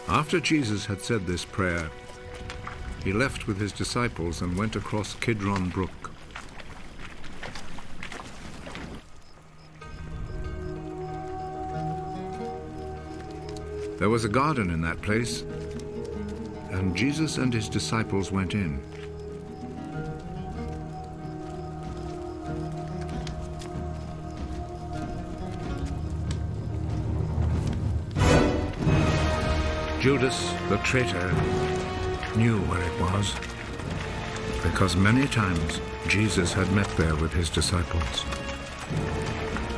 After Jesus had said this prayer, he left with his disciples and went across Kidron Brook. There was a garden in that place, and Jesus and his disciples went in. Judas, the traitor, knew where it was, because many times Jesus had met there with his disciples.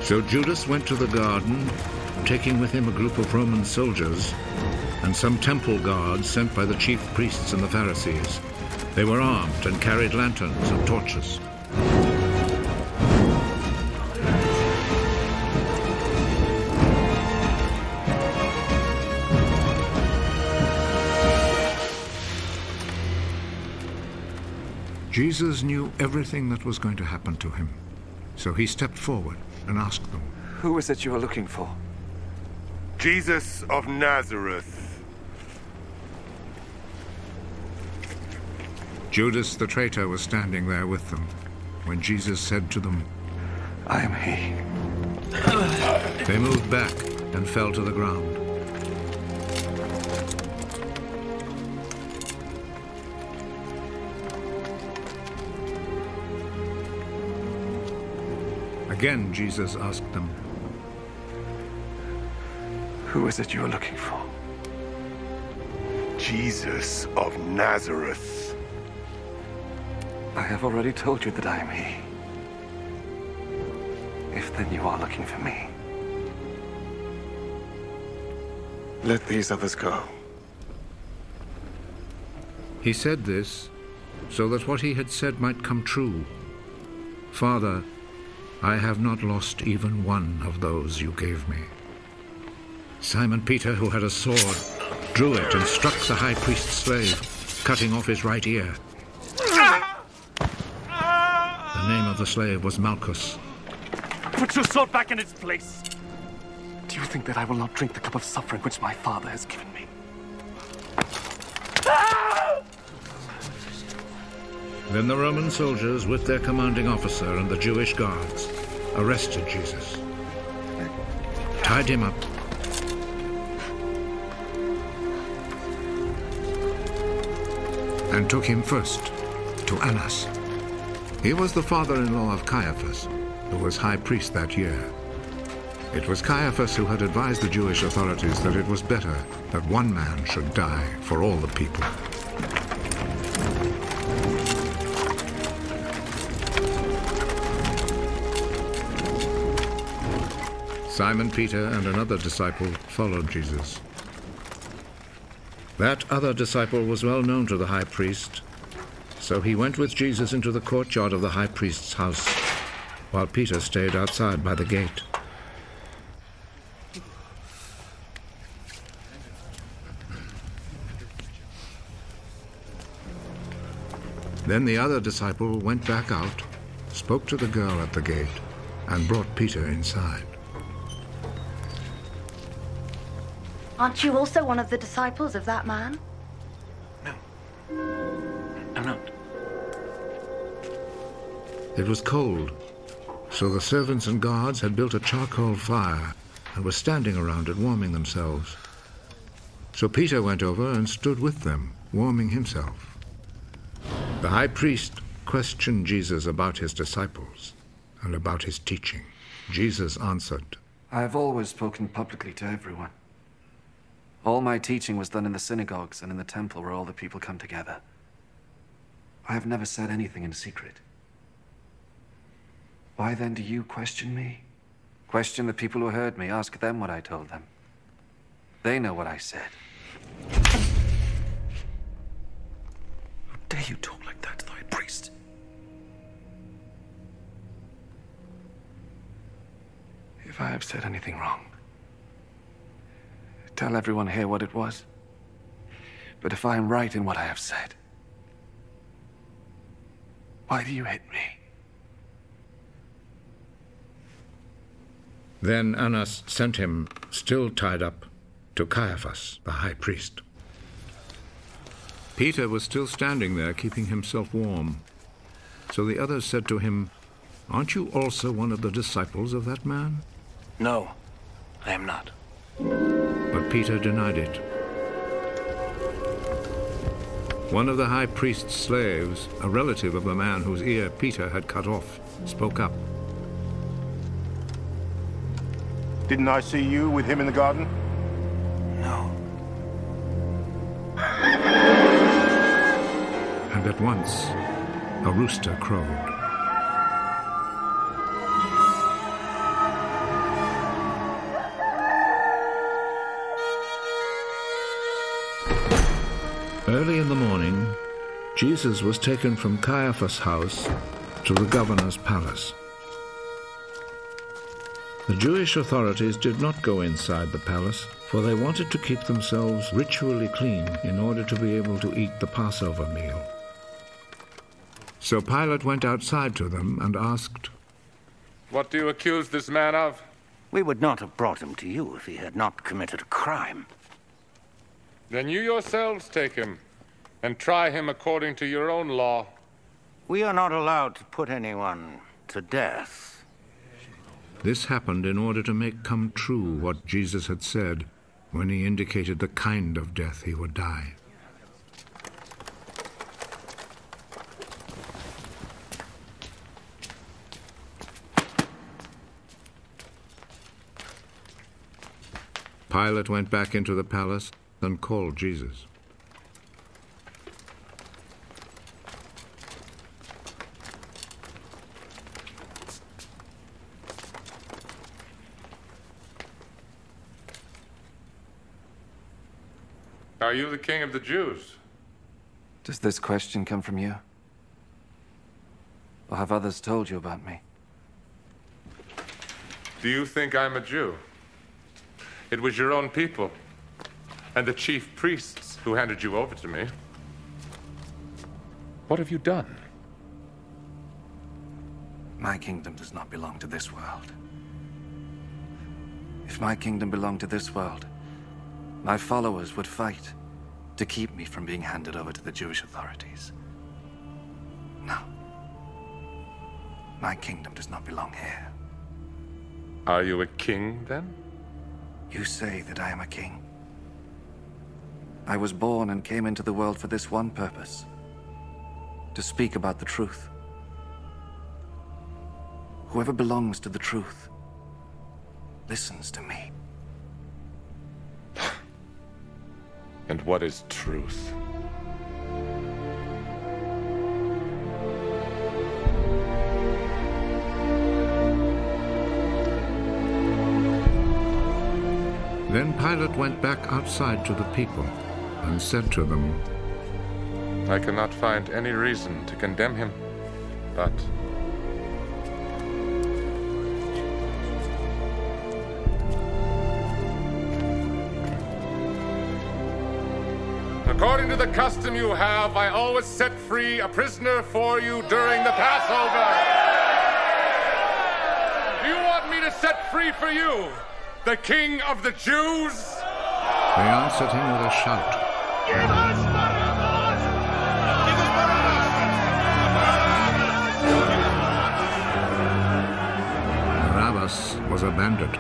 So Judas went to the garden, taking with him a group of Roman soldiers and some temple guards sent by the chief priests and the Pharisees. They were armed and carried lanterns and torches. Jesus knew everything that was going to happen to him, so he stepped forward and asked them, "Who is it you are looking for?" Jesus of Nazareth. Judas the traitor was standing there with them when Jesus said to them, "I am he." They moved back and fell to the ground. Again, Jesus asked them, "Who is it you are looking for?" Jesus of Nazareth. I have already told you that I am he. If then you are looking for me, let these others go. He said this so that what he had said might come true. "Father, I have not lost even one of those you gave me." Simon Peter, who had a sword, drew it and struck the high priest's slave, cutting off his right ear. The name of the slave was Malchus. Put your sword back in its place. Do you think that I will not drink the cup of suffering which my Father has given me? Then the Roman soldiers, with their commanding officer and the Jewish guards, arrested Jesus, tied him up, and took him first to Annas. He was the father-in-law of Caiaphas, who was high priest that year. It was Caiaphas who had advised the Jewish authorities that it was better that one man should die for all the people. Simon Peter and another disciple followed Jesus. That other disciple was well known to the high priest, so he went with Jesus into the courtyard of the high priest's house, while Peter stayed outside by the gate. Then the other disciple went back out, spoke to the girl at the gate, and brought Peter inside. Aren't you also one of the disciples of that man? No. I'm not. It was cold, so the servants and guards had built a charcoal fire and were standing around it, warming themselves. So Peter went over and stood with them, warming himself. The high priest questioned Jesus about his disciples and about his teaching. Jesus answered, I have always spoken publicly to everyone. All my teaching was done in the synagogues and in the temple where all the people come together. I have never said anything in secret. Why then do you question me? Question the people who heard me. Ask them what I told them. They know what I said. How dare you talk like that to the high priest? If I have said anything wrong, tell everyone here what it was. But if I am right in what I have said, why do you hit me? Then Annas sent him, still tied up, to Caiaphas, the high priest. Peter was still standing there, keeping himself warm. So the others said to him, "Aren't you also one of the disciples of that man?" No, I am not. But Peter denied it. One of the high priest's slaves, a relative of the man whose ear Peter had cut off, spoke up. Didn't I see you with him in the garden? No. And at once, a rooster crowed. Early in the morning, Jesus was taken from Caiaphas' house to the governor's palace. The Jewish authorities did not go inside the palace, for they wanted to keep themselves ritually clean in order to be able to eat the Passover meal. So Pilate went outside to them and asked, "What do you accuse this man of?" We would not have brought him to you if he had not committed a crime. Then you yourselves take him and try him according to your own law. We are not allowed to put anyone to death. This happened in order to make come true what Jesus had said when he indicated the kind of death he would die. Pilate went back into the palace and called Jesus. Are you the king of the Jews? Does this question come from you? Or have others told you about me? Do you think I'm a Jew? It was your own people and the chief priests who handed you over to me. What have you done? My kingdom does not belong to this world. If my kingdom belonged to this world, my followers would fight to keep me from being handed over to the Jewish authorities. No. My kingdom does not belong here. Are you a king, then? You say that I am a king. I was born and came into the world for this one purpose: to speak about the truth. Whoever belongs to the truth listens to me. And what is truth? Then Pilate went back outside to the people and said to them, I cannot find any reason to condemn him, but according to the custom you have, I always set free a prisoner for you during the Passover. Do you want me to set free for you the King of the Jews? They answered him with a shout. Give us Barabbas! Give us Barabbas was a bandit.